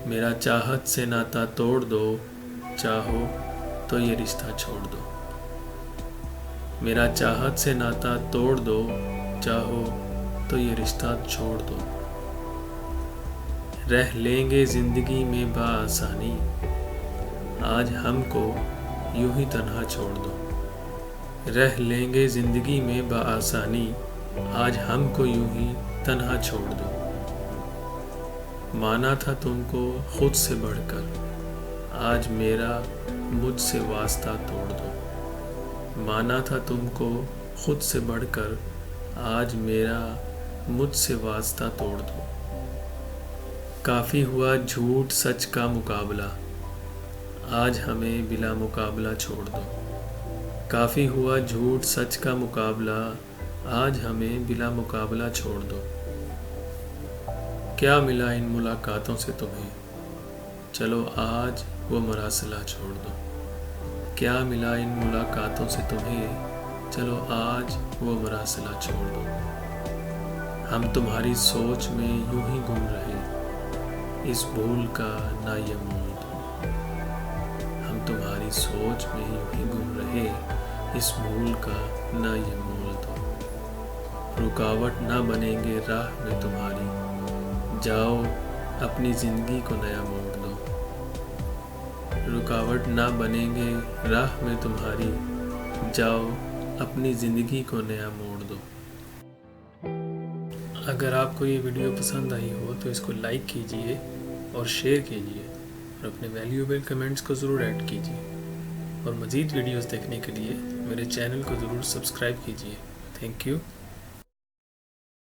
मेरा चाहत से नाता तोड़ दो, चाहो तो ये रिश्ता छोड़ दो। मेरा चाहत से नाता तोड़ दो, चाहो तो ये रिश्ता छोड़ दो। रह लेंगे ज़िंदगी में बाआसानी, आज हमको यूं ही तन्हा छोड़ दो। रह लेंगे ज़िंदगी में बाआसानी, आज हमको यूं ही तन्हा छोड़ दो। माना था तुमको खुद से बढ़कर, आज मेरा मुझसे वास्ता तोड़ दो। माना था तुमको खुद से बढ़कर, आज मेरा मुझसे वास्ता तोड़ दो। काफ़ी हुआ झूठ सच का मुकाबला, आज हमें बिला मुकाबला छोड़ दो। काफ़ी हुआ झूठ सच का मुकाबला, आज हमें बिला मुकाबला छोड़ दो। क्या मिला इन मुलाकातों से तुम्हें, चलो आज वो मरासिला छोड़ दो। क्या मिला इन मुलाकातों से तुम्हें, चलो आज वो मरासिला छोड़ दो। हम तुम्हारी सोच में यूं ही गुम रहे, इस भूल का ना ये मोल दो। हम तुम्हारी सोच में यूं ही गुम रहे, इस भूल का ना ये मोल दो। रुकावट ना बनेंगे राह में तुम्हारी, जाओ अपनी ज़िंदगी को नया मोड़ दो। रुकावट ना बनेंगे राह में तुम्हारी, जाओ अपनी ज़िंदगी को नया मोड़ दो। अगर आपको ये वीडियो पसंद आई हो तो इसको लाइक कीजिए और शेयर कीजिए और अपने वैल्यूएबल कमेंट्स को ज़रूर ऐड कीजिए। और मज़ीद वीडियोस देखने के लिए मेरे चैनल को ज़रूर सब्सक्राइब कीजिए। Thank you.